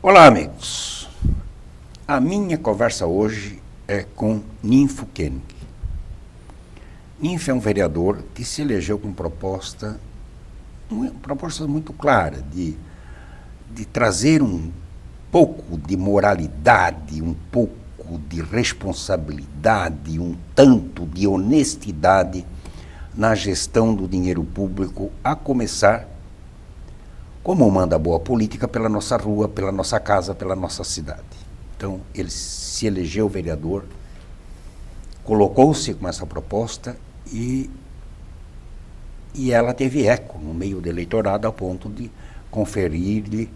Olá, amigos. A minha conversa hoje é com Ninfo Koenig. Ninfo é um vereador que se elegeu com proposta muito clara de trazer um pouco de moralidade, um pouco de responsabilidade, um tanto de honestidade na gestão do dinheiro público, a começar, como manda a boa política, pela nossa rua, pela nossa casa, pela nossa cidade. Então, ele se elegeu vereador, colocou-se com essa proposta e ela teve eco no meio do eleitorado a ponto de conferir-lhe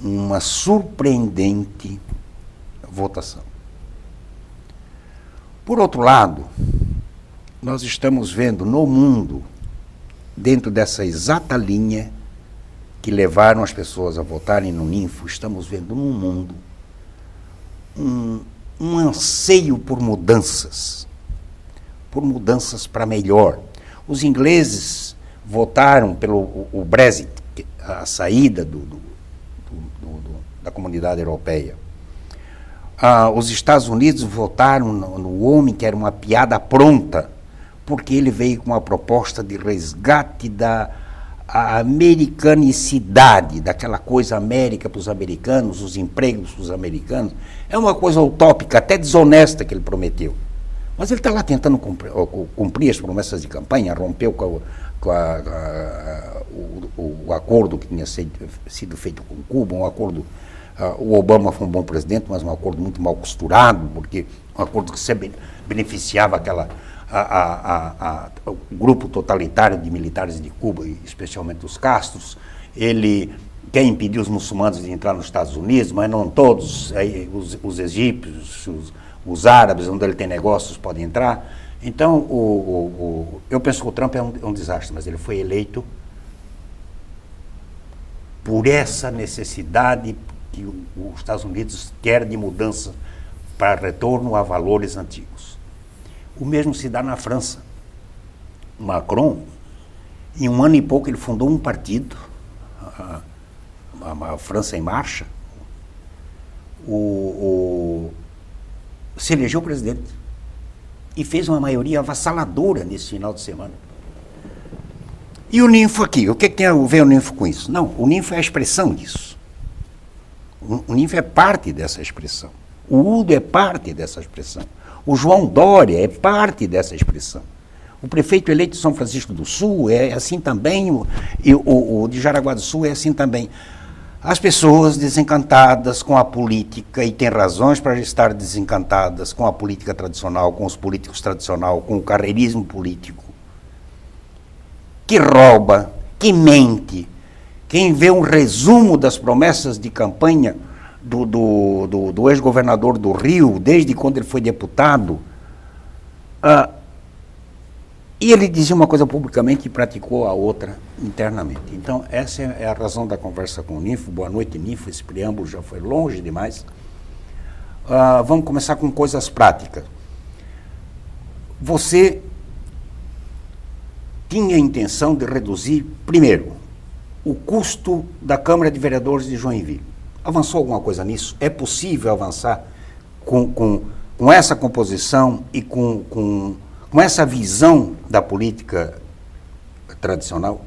uma surpreendente votação. Por outro lado, nós estamos vendo no mundo, dentro dessa exata linha que levaram as pessoas a votarem no Ninfo, estamos vendo no mundo um anseio por mudanças para melhor. Os ingleses votaram pelo o Brexit, a saída da comunidade europeia. Os Estados Unidos votaram no homem que era uma piada pronta, porque ele veio com uma proposta de resgate da americanicidade, daquela coisa América para os americanos, os empregos para os americanos. É uma coisa utópica, até desonesta que ele prometeu. Mas ele está lá tentando cumprir as promessas de campanha, rompeu com o acordo que tinha sido feito com Cuba, um acordo. O Obama foi um bom presidente, mas um acordo muito mal costurado, porque um acordo que sempre beneficiava o grupo totalitário de militares de Cuba, especialmente os Castros. Ele quer impedir os muçulmanos de entrar nos Estados Unidos, mas não todos, os egípcios, os árabes, onde ele tem negócios, podem entrar. Então, eu penso que o Trump é um desastre, mas ele foi eleito por essa necessidade que os Estados Unidos quer de mudança para retorno a valores antigos. O mesmo se dá na França. Macron, em um ano e pouco, ele fundou um partido, a França em Marcha, se elegeu presidente e fez uma maioria avassaladora nesse final de semana. E o Ninfo aqui, o que tem a ver o Ninfo com isso? Não, o Ninfo é a expressão disso. O Ninfo é parte dessa expressão. O Udo é parte dessa expressão. O João Dória é parte dessa expressão. O prefeito eleito de São Francisco do Sul é assim também, o de Jaraguá do Sul é assim também. As pessoas desencantadas com a política, e têm razões para estar desencantadas com a política tradicional, com os políticos tradicionais, com o carreirismo político, que rouba, que mente. Quem vê um resumo das promessas de campanha do ex-governador do Rio, desde quando ele foi deputado, e ele dizia uma coisa publicamente e praticou a outra internamente. Então, essa é a razão da conversa com o Ninfo. Boa noite, Ninfo. Esse preâmbulo já foi longe demais. Vamos começar com coisas práticas. Você tinha a intenção de reduzir, primeiro, o custo da Câmara de Vereadores de Joinville. Avançou alguma coisa nisso? É possível avançar com essa composição e com essa visão da política tradicional?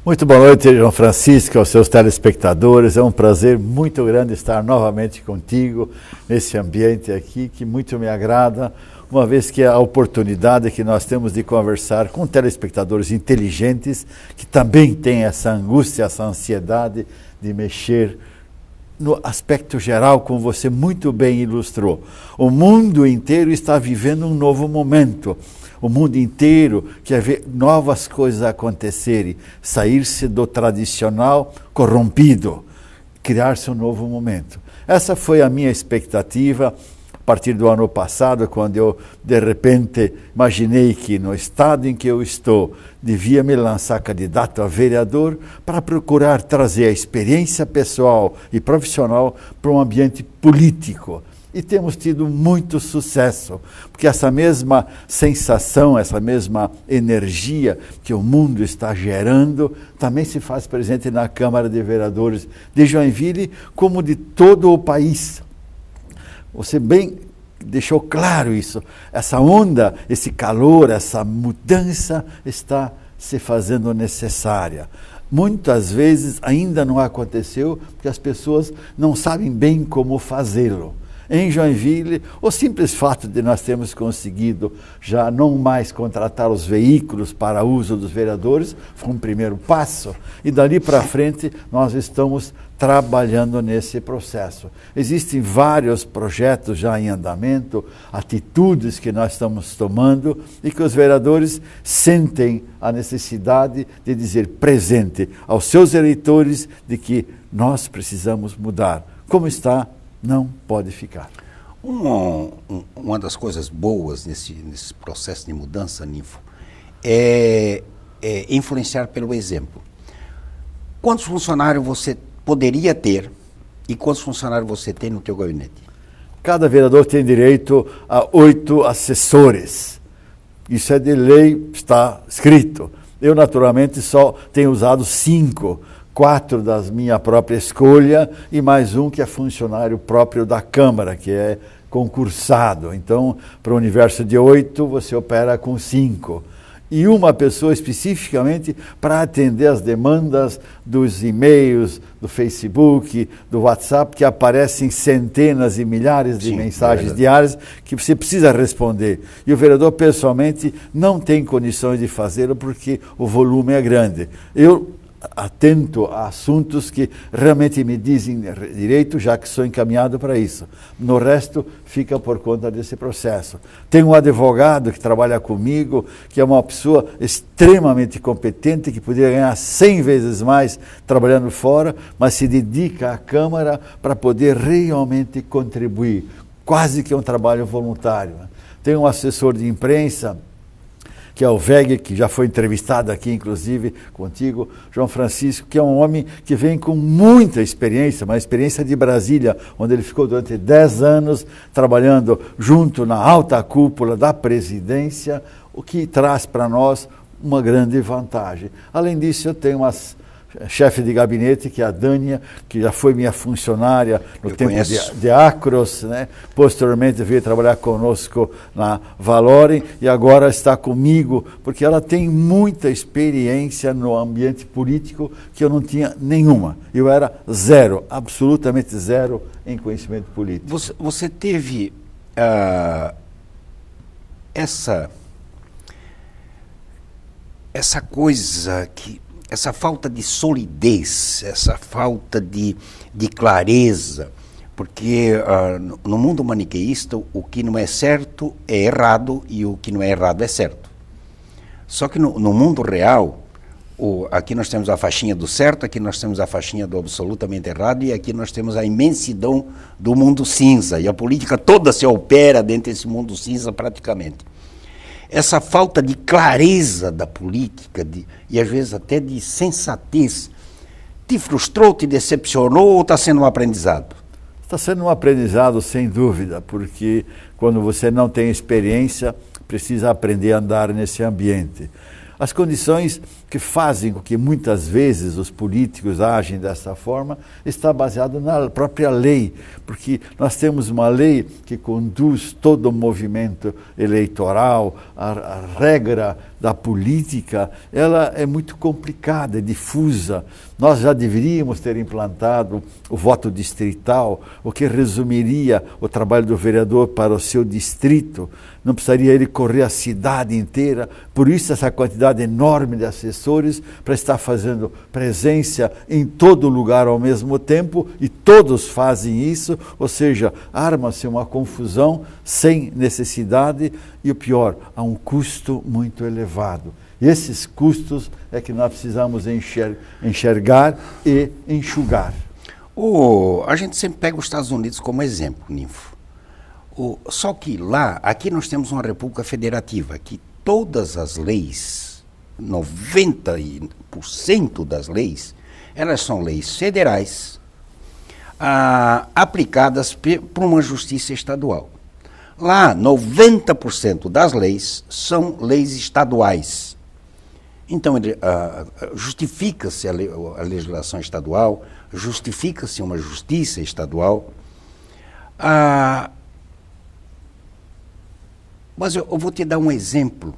Muito boa noite, João Francisco, aos seus telespectadores. É um prazer muito grande estar novamente contigo nesse ambiente aqui, que muito me agrada, uma vez que é a oportunidade que nós temos de conversar com telespectadores inteligentes, que também têm essa angústia, essa ansiedade de mexer no aspecto geral, como você muito bem ilustrou. O mundo inteiro está vivendo um novo momento. O mundo inteiro quer ver novas coisas acontecerem, sair-se do tradicional corrompido, criar-se um novo momento. Essa foi a minha expectativa a partir do ano passado, quando eu, de repente, imaginei que no estado em que eu estou, devia me lançar candidato a vereador para procurar trazer a experiência pessoal e profissional para um ambiente político. E temos tido muito sucesso, porque essa mesma sensação, essa mesma energia que o mundo está gerando, também se faz presente na Câmara de Vereadores de Joinville, como de todo o país. Você bem deixou claro isso. Essa onda, esse calor, essa mudança está se fazendo necessária. Muitas vezes ainda não aconteceu, porque as pessoas não sabem bem como fazê-lo. Em Joinville, o simples fato de nós termos conseguido já não mais contratar os veículos para uso dos vereadores foi um primeiro passo. E dali para frente nós estamos trabalhando nesse processo. Existem vários projetos já em andamento, atitudes que nós estamos tomando e que os vereadores sentem a necessidade de dizer presente aos seus eleitores de que nós precisamos mudar. Como está, não pode ficar. Uma das coisas boas nesse processo de mudança, Ninfo, é influenciar pelo exemplo. Quantos funcionários você poderia ter e quantos funcionários você tem no teu gabinete? Cada vereador tem direito a 8 assessores. Isso é de lei, está escrito. Eu, naturalmente, só tenho usado 5. 4 da minha própria escolha e mais um que é funcionário próprio da Câmara, que é concursado. Então, para o universo de 8, você opera com 5. E uma pessoa especificamente para atender as demandas dos e-mails, do Facebook, do WhatsApp, que aparecem centenas e milhares de mensagens diárias que você precisa responder. E o vereador, pessoalmente, não tem condições de fazê-lo porque o volume é grande. Eu atento a assuntos que realmente me dizem direito, já que sou encaminhado para isso. No resto, fica por conta desse processo. Tenho um advogado que trabalha comigo, que é uma pessoa extremamente competente, que poderia ganhar 100 vezes mais trabalhando fora, mas se dedica à Câmara para poder realmente contribuir. Quase que um trabalho voluntário. Tenho um assessor de imprensa, que é o VEG, que já foi entrevistado aqui, inclusive, contigo, João Francisco, que é um homem que vem com muita experiência, uma experiência de Brasília, onde ele ficou durante 10 anos trabalhando junto na alta cúpula da presidência, o que traz para nós uma grande vantagem. Além disso, eu tenho uma chefe de gabinete, que é a Dânia, que já foi minha funcionária no tempo de Acros, né? Posteriormente veio trabalhar conosco na Valorem e agora está comigo, porque ela tem muita experiência no ambiente político que eu não tinha nenhuma. Eu era zero, absolutamente zero em conhecimento político. Você teve essa coisa que... essa falta de solidez, essa falta de clareza, porque no mundo maniqueísta o que não é certo é errado e o que não é errado é certo. Só que no mundo real, aqui nós temos a faixinha do certo, aqui nós temos a faixinha do absolutamente errado e aqui nós temos a imensidão do mundo cinza, e a política toda se opera dentro desse mundo cinza praticamente. Essa falta de clareza da política e às vezes até de sensatez, te frustrou, te decepcionou ou está sendo um aprendizado? Está sendo um aprendizado, sem dúvida, porque quando você não tem experiência, precisa aprender a andar nesse ambiente. As condições que fazem com que muitas vezes os políticos agem dessa forma está baseado na própria lei, porque nós temos uma lei que conduz todo o movimento eleitoral, a regra da política, ela é muito complicada, é difusa. Nós já deveríamos ter implantado o voto distrital, o que resumiria o trabalho do vereador para o seu distrito. Não precisaria ele correr a cidade inteira, por isso essa quantidade enorme de assessores para estar fazendo presença em todo lugar ao mesmo tempo, e todos fazem isso, ou seja, arma-se uma confusão sem necessidade e o pior, a um custo muito elevado. E esses custos é que nós precisamos enxergar e enxugar. A gente sempre pega os Estados Unidos como exemplo, Ninfo. Só que aqui nós temos uma república federativa, que todas as leis, 90% das leis, elas são leis federais. aplicadas por uma justiça estadual. Lá, 90% das leis são leis estaduais. Então, justifica-se a legislação estadual, justifica-se uma justiça estadual. Mas eu vou te dar um exemplo.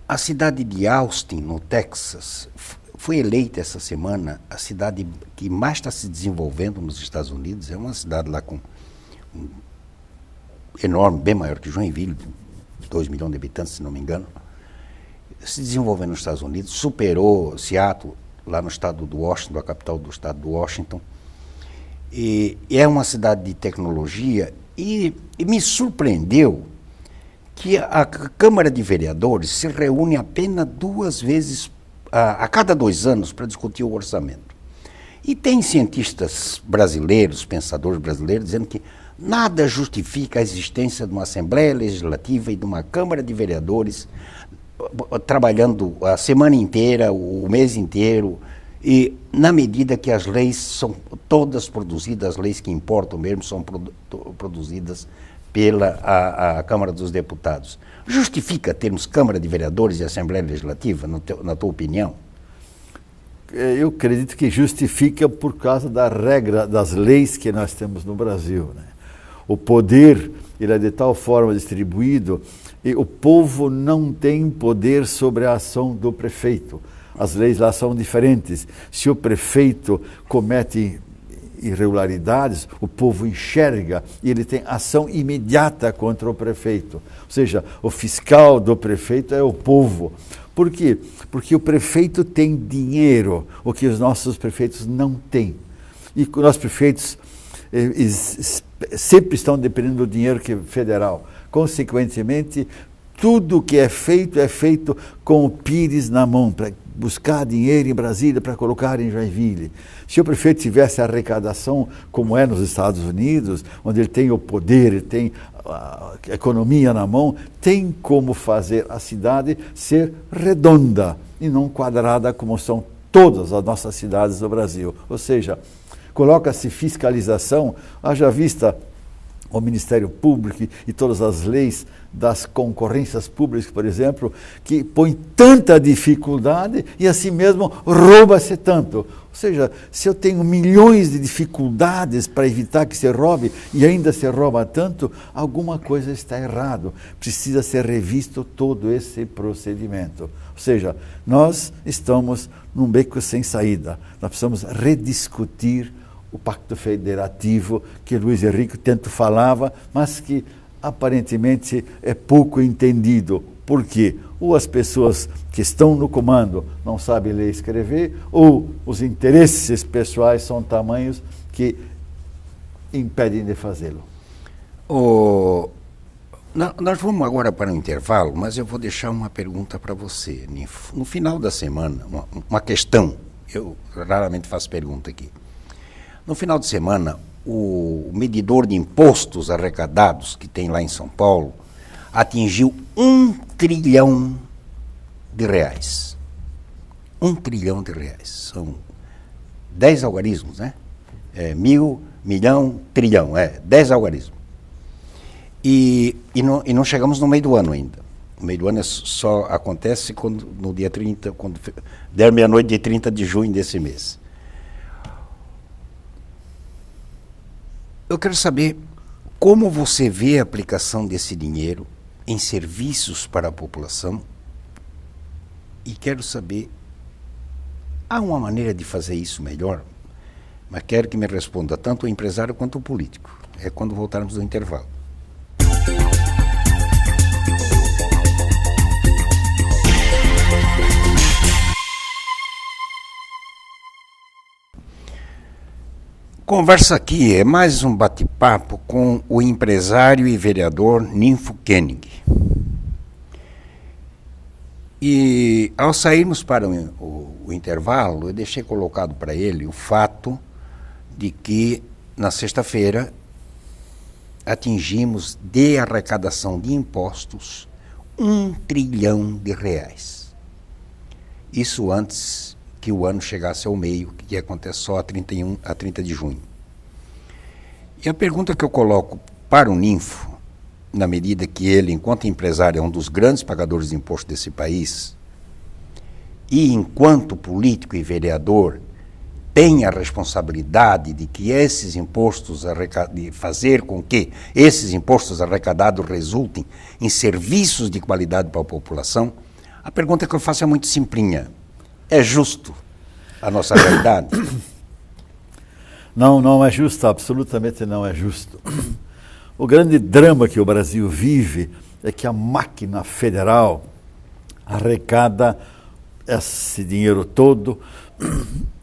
A cidade de Austin, no Texas, foi eleita essa semana a cidade que mais está se desenvolvendo nos Estados Unidos. É uma cidade lá com enorme, bem maior que Joinville, 2 milhões de habitantes, se não me engano. Se desenvolvendo nos Estados Unidos, superou Seattle, lá no estado do Washington, a capital do estado do Washington. E é uma cidade de tecnologia e me surpreendeu que a Câmara de Vereadores se reúne apenas 2 vezes a cada 2 anos para discutir o orçamento. E tem cientistas brasileiros, pensadores brasileiros, dizendo que nada justifica a existência de uma Assembleia Legislativa e de uma Câmara de Vereadores trabalhando a semana inteira, o mês inteiro, e na medida que as leis são todas produzidas, as leis que importam mesmo são produzidas pela a Câmara dos Deputados. Justifica termos Câmara de Vereadores e Assembleia Legislativa, na tua opinião? Eu acredito que justifica por causa da regra das leis que nós temos no Brasil, né? O poder, ele é de tal forma distribuído e o povo não tem poder sobre a ação do prefeito. As leis lá são diferentes. Se o prefeito comete irregularidades, o povo enxerga e ele tem ação imediata contra o prefeito. Ou seja, o fiscal do prefeito é o povo. Por quê? Porque o prefeito tem dinheiro, o que os nossos prefeitos não têm. E os nossos prefeitos sempre estão dependendo do dinheiro que é federal. Consequentemente, tudo que é feito com o pires na mão, para buscar dinheiro em Brasília para colocar em Joinville. Se o prefeito tivesse arrecadação como é nos Estados Unidos, onde ele tem o poder, ele tem a economia na mão, tem como fazer a cidade ser redonda e não quadrada como são todas as nossas cidades do Brasil. Ou seja, coloca-se fiscalização, haja vista o Ministério Público e todas as leis das concorrências públicas, por exemplo, que põe tanta dificuldade e assim mesmo rouba-se tanto. Ou seja, se eu tenho milhões de dificuldades para evitar que se roube e ainda se rouba tanto, alguma coisa está errado. Precisa ser revisto todo esse procedimento. Ou seja, nós estamos num beco sem saída. Nós precisamos rediscutir o Pacto Federativo que Luiz Henrique tanto falava, mas que aparentemente é pouco entendido. Por quê? Ou as pessoas que estão no comando não sabem ler e escrever, ou os interesses pessoais são tamanhos que impedem de fazê-lo. Nós vamos agora para o intervalo, mas eu vou deixar uma pergunta para você, Ninfo. No final da semana, uma questão, eu raramente faço pergunta aqui. No final de semana, o medidor de impostos arrecadados que tem lá em São Paulo atingiu R$1 trilhão. R$1 trilhão. São 10 algarismos, né? 1.000, milhão, trilhão, 10 algarismos. E não chegamos no meio do ano ainda. O meio do ano só acontece no dia 30, quando der meia-noite de 30 de junho desse mês. Eu quero saber como você vê a aplicação desse dinheiro em serviços para a população e quero saber, há uma maneira de fazer isso melhor? Mas quero que me responda tanto o empresário quanto o político. É quando voltarmos do intervalo. Conversa aqui é mais um bate-papo com o empresário e vereador Ninfo Koenig. E ao sairmos para o intervalo, eu deixei colocado para ele o fato de que na sexta-feira atingimos de arrecadação de impostos R$1 trilhão. Isso antes que o ano chegasse ao meio, que acontece só a 30 de junho. E a pergunta que eu coloco para o Ninfo, na medida que ele, enquanto empresário, é um dos grandes pagadores de imposto desse país, e enquanto político e vereador, tem a responsabilidade de que esses impostos de fazer com que esses impostos arrecadados resultem em serviços de qualidade para a população, a pergunta que eu faço é muito simplinha. É justo a nossa realidade? Não, não é justo, absolutamente não é justo. O grande drama que o Brasil vive é que a máquina federal arrecada esse dinheiro todo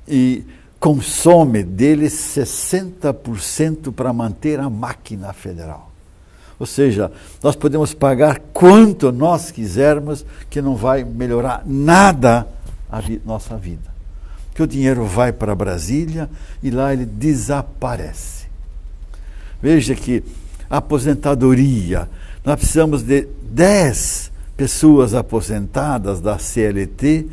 e consome dele 60% para manter a máquina federal. Ou seja, nós podemos pagar quanto nós quisermos, que não vai melhorar nada a nossa vida. Que o dinheiro vai para Brasília e lá ele desaparece. Veja que a aposentadoria, nós precisamos de 10 pessoas aposentadas da CLT,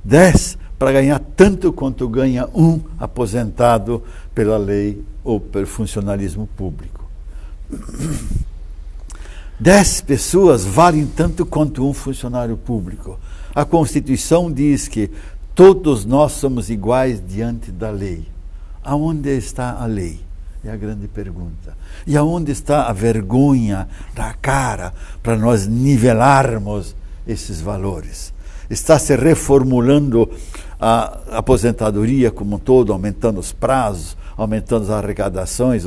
10 para ganhar tanto quanto ganha um aposentado pela lei ou pelo funcionalismo público. 10 pessoas valem tanto quanto um funcionário público. A Constituição diz que todos nós somos iguais diante da lei. Aonde está a lei? É a grande pergunta. E aonde está a vergonha da cara para nós nivelarmos esses valores? Está se reformulando a aposentadoria como um todo, aumentando os prazos, aumentando as arrecadações,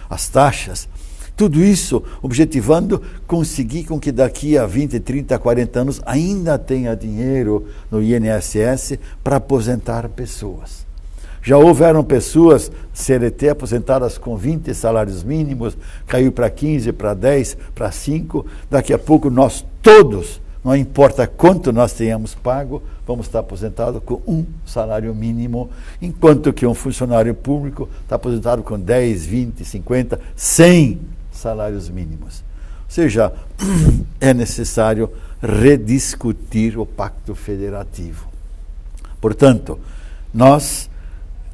as taxas. Tudo isso objetivando conseguir com que daqui a 20, 30, 40 anos ainda tenha dinheiro no INSS para aposentar pessoas. Já houveram pessoas, CLT, aposentadas com 20 salários mínimos, caiu para 15, para 10, para 5. Daqui a pouco nós todos, não importa quanto nós tenhamos pago, vamos estar aposentados com um salário mínimo, enquanto que um funcionário público está aposentado com 10, 20, 50, 100 salários mínimos. Ou seja, é necessário rediscutir o Pacto Federativo. Portanto, nós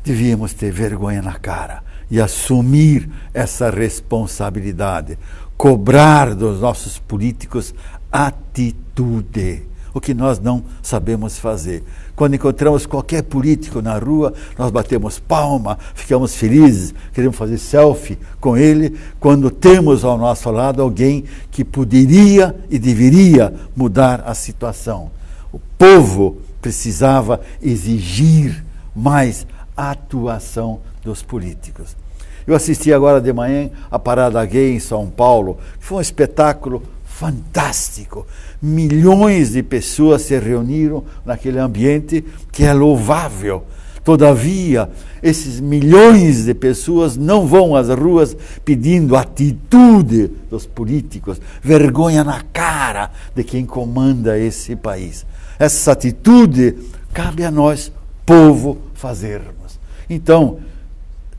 devíamos ter vergonha na cara e assumir essa responsabilidade, cobrar dos nossos políticos atitude, o que nós não sabemos fazer. Quando encontramos qualquer político na rua, nós batemos palma, ficamos felizes, queremos fazer selfie com ele, quando temos ao nosso lado alguém que poderia e deveria mudar a situação. O povo precisava exigir mais atuação dos políticos. Eu assisti agora de manhã a Parada Gay em São Paulo, que foi um espetáculo fantástico. Milhões de pessoas se reuniram naquele ambiente que é louvável. Todavia, esses milhões de pessoas não vão às ruas pedindo atitude dos políticos, vergonha na cara de quem comanda esse país. Essa atitude cabe a nós, povo, fazermos. Então,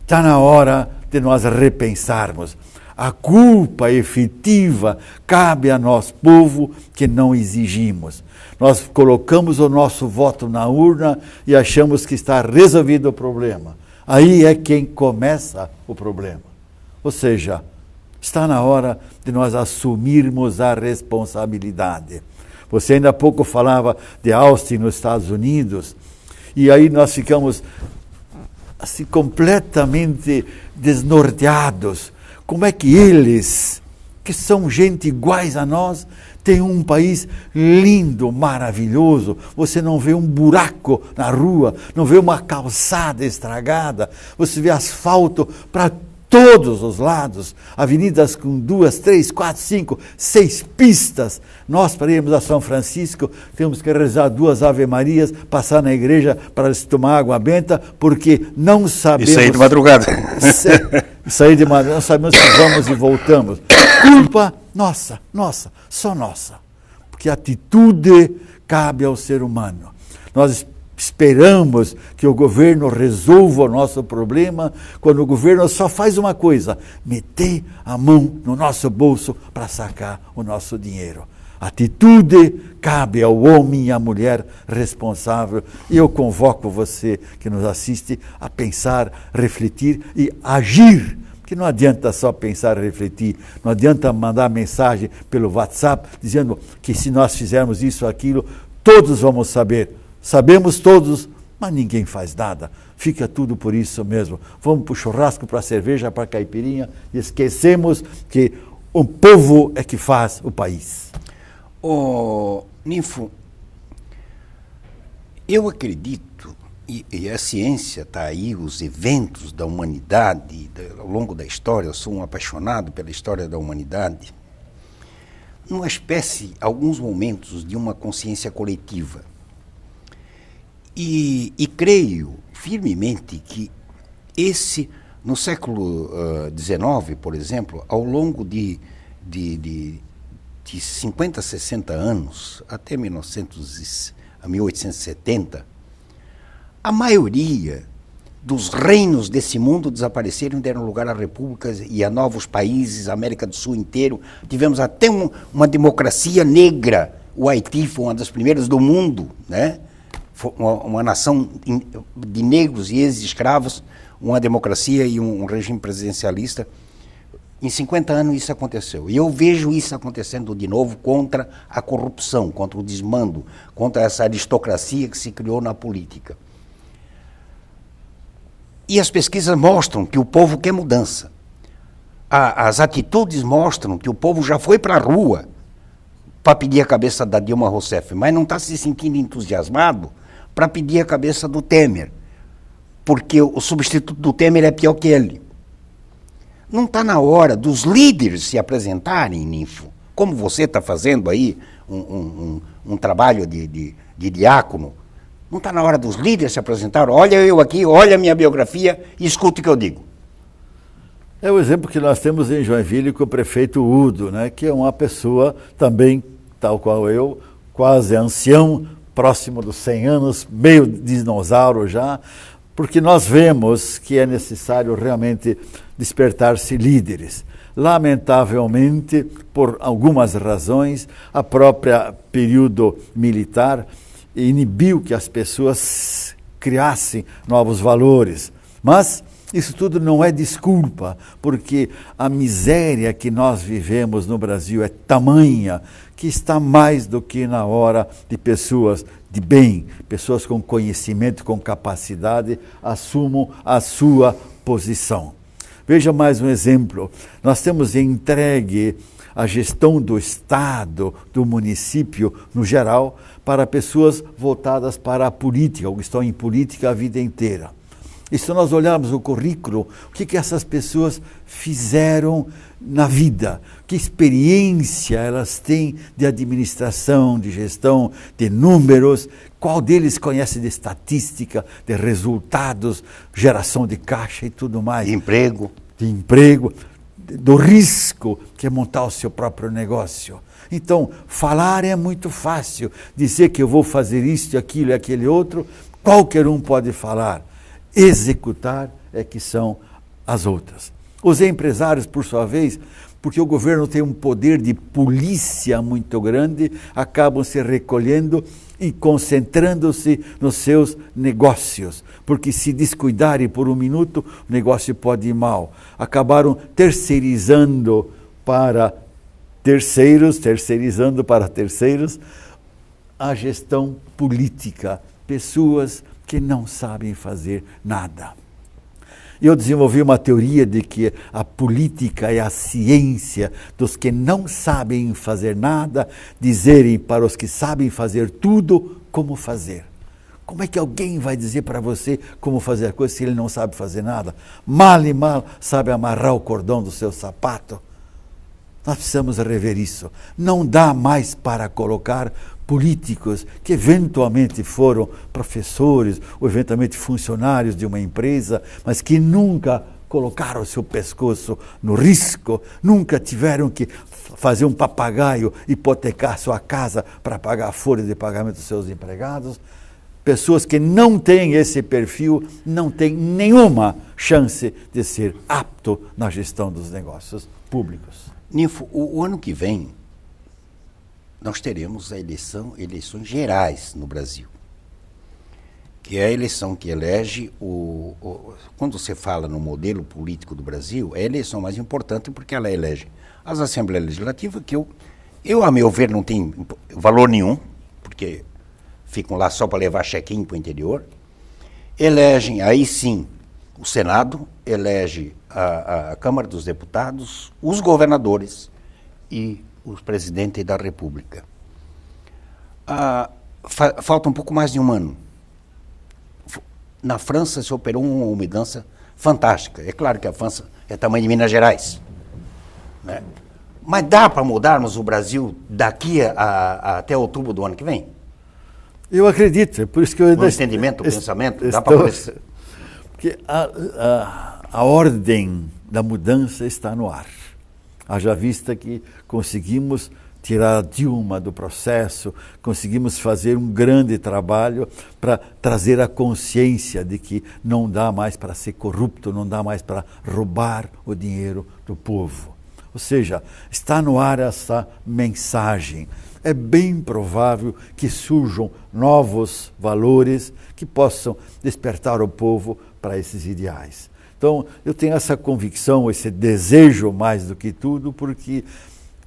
está na hora de nós repensarmos. A culpa efetiva cabe a nós, povo, que não exigimos. Nós colocamos o nosso voto na urna e achamos que está resolvido o problema. Aí é quem começa o problema. Ou seja, está na hora de nós assumirmos a responsabilidade. Você ainda há pouco falava de Austin nos Estados Unidos, e aí nós ficamos assim completamente desnorteados. Como é que eles, que são gente iguais a nós, têm um país lindo, maravilhoso? Você não vê um buraco na rua, não vê uma calçada estragada, você vê asfalto para todos os lados, avenidas com 2, 3, 4, 5, 6 pistas. Nós, para irmos a São Francisco, temos que rezar 2 Ave-Marias, passar na igreja para tomar água benta, porque não sabemos... E sair de madrugada. Sair de madrugada, não sabemos se vamos e voltamos. Culpa nossa, só nossa. Porque a atitude cabe ao ser humano. Nós esperamos que o governo resolva o nosso problema, quando o governo só faz uma coisa: meter a mão no nosso bolso para sacar o nosso dinheiro. Atitude cabe ao homem e à mulher responsável. E eu convoco você que nos assiste a pensar, refletir e agir. Porque não adianta só pensar e refletir, não adianta mandar mensagem pelo WhatsApp dizendo que se nós fizermos isso ou aquilo, todos vamos saber. Sabemos todos, mas ninguém faz nada. Fica tudo por isso mesmo. Vamos para o churrasco, para a cerveja, para a caipirinha e esquecemos que o povo é que faz o país. Ninfo, eu acredito, e a ciência está aí, os eventos da humanidade, ao longo da história, eu sou um apaixonado pela história da humanidade, numa espécie, alguns momentos, de uma consciência coletiva. E creio firmemente que no século XIX, por exemplo, ao longo de 50, 60 anos, até 1870, a maioria dos reinos desse mundo desapareceram e deram lugar a repúblicas e a novos países, a América do Sul inteiro. Tivemos até uma democracia negra. O Haiti foi uma das primeiras do mundo, né? Foi uma nação de negros e ex-escravos, uma democracia e um regime presidencialista. Em 50 anos isso aconteceu. E eu vejo isso acontecendo de novo contra a corrupção, contra o desmando, contra essa aristocracia que se criou na política. E as pesquisas mostram que o povo quer mudança. As atitudes mostram que o povo já foi para a rua para pedir a cabeça da Dilma Rousseff, mas não está se sentindo entusiasmado para pedir a cabeça do Temer, porque o substituto do Temer é pior que ele. Não está na hora dos líderes se apresentarem, Ninfo, como você está fazendo aí um trabalho de diácono. Não está na hora dos líderes se apresentarem? Olha eu aqui, olha a minha biografia e escuta o que eu digo. É o exemplo que nós temos em Joinville com o prefeito Udo, né, que é uma pessoa também, tal qual eu, quase ancião, próximo dos 100 anos, meio dinossauro já, porque nós vemos que é necessário realmente despertar-se líderes. Lamentavelmente, por algumas razões, a própria período militar inibiu que as pessoas criassem novos valores. Mas isso tudo não é desculpa, porque a miséria que nós vivemos no Brasil é tamanha que está mais do que na hora de pessoas de bem, pessoas com conhecimento, com capacidade, assumam a sua posição. Veja mais um exemplo. Nós temos entregue a gestão do Estado, do município, no geral, para pessoas voltadas para a política, ou que estão em política a vida inteira. E se nós olharmos o currículo, o que essas pessoas fizeram na vida? Que experiência elas têm de administração, de gestão, de números? Qual deles conhece de estatística, de resultados, geração de caixa e tudo mais? De emprego. De emprego, do risco que é montar o seu próprio negócio. Então, falar é muito fácil. Dizer que eu vou fazer isto, aquilo e aquele outro, qualquer um pode falar. Executar é que são as outras. Os empresários, por sua vez, porque o governo tem um poder de polícia muito grande, acabam se recolhendo e concentrando-se nos seus negócios, porque se descuidarem por um minuto, o negócio pode ir mal. Acabaram terceirizando para terceiros a gestão política, pessoas que não sabem fazer nada. Eu desenvolvi uma teoria de que a política é a ciência dos que não sabem fazer nada, dizerem para os que sabem fazer tudo como fazer. Como é que alguém vai dizer para você como fazer a coisa se ele não sabe fazer nada? Mal e mal sabe amarrar o cordão do seu sapato? Nós precisamos rever isso. Não dá mais para colocar políticos que eventualmente foram professores ou eventualmente funcionários de uma empresa, mas que nunca colocaram o seu pescoço no risco, nunca tiveram que fazer um papagaio hipotecar sua casa para pagar a folha de pagamento dos seus empregados. Pessoas que não têm esse perfil não têm nenhuma chance de ser apto na gestão dos negócios públicos. Ninfo, o ano que vem nós teremos eleições gerais no Brasil, que é a eleição que elege quando você fala no modelo político do Brasil, é a eleição mais importante porque ela elege as Assembleias Legislativas, que eu, a meu ver, não tem valor nenhum, porque ficam lá só para levar check-in para o interior. Elegem, aí sim, o Senado, elege a Câmara dos Deputados, os governadores e o presidente da República. Falta um pouco mais de um ano. Na França se operou uma mudança fantástica. É claro que a França é tamanho de Minas Gerais, né? Mas dá para mudarmos o Brasil daqui até outubro do ano que vem? Eu acredito, é por isso que eu ainda... O entendimento, o pensamento, dá para poder... Porque a ordem da mudança está no ar. Haja vista que conseguimos tirar a Dilma do processo, conseguimos fazer um grande trabalho para trazer a consciência de que não dá mais para ser corrupto, não dá mais para roubar o dinheiro do povo. Ou seja, está no ar essa mensagem. É bem provável que surjam novos valores que possam despertar o povo para esses ideais. Então, eu tenho essa convicção, esse desejo mais do que tudo, porque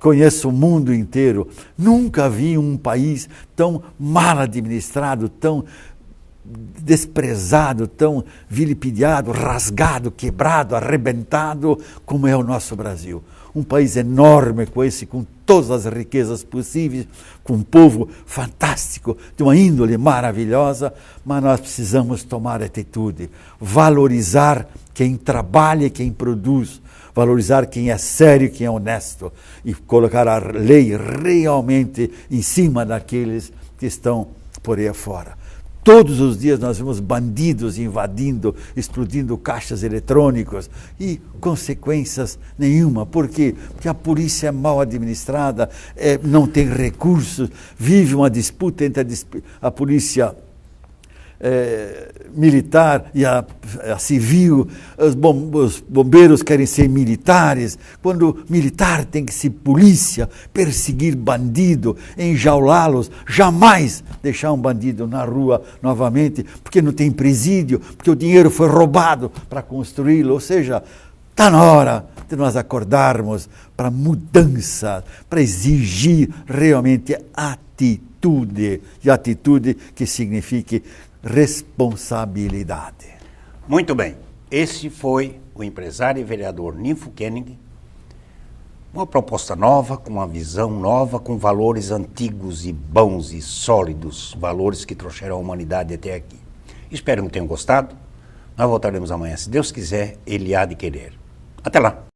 conheço o mundo inteiro. Nunca vi um país tão mal administrado, tão desprezado, tão vilipendiado, rasgado, quebrado, arrebentado, como é o nosso Brasil. Um país enorme com todas as riquezas possíveis, com um povo fantástico, de uma índole maravilhosa, mas nós precisamos tomar atitude, valorizar quem trabalha, quem produz, valorizar quem é sério, quem é honesto, e colocar a lei realmente em cima daqueles que estão por aí afora. Todos os dias nós vemos bandidos invadindo, explodindo caixas eletrônicos e consequências nenhuma. Por quê? Porque a polícia é mal administrada, não tem recursos, vive uma disputa entre a polícia militar e a civil, os bombeiros querem ser militares, quando militar tem que ser polícia, perseguir bandido, enjaulá-los, jamais deixar um bandido na rua novamente, porque não tem presídio, porque o dinheiro foi roubado para construí-lo. Ou seja, está na hora de nós acordarmos para mudança, para exigir realmente atitude, e atitude que signifique responsabilidade. Muito bem. Esse foi o empresário e vereador Ninfo Koenig. Uma proposta nova, com uma visão nova, com valores antigos e bons e sólidos, valores que trouxeram a humanidade até aqui. Espero que tenham gostado. Nós voltaremos amanhã, se Deus quiser, Ele há de querer. Até lá!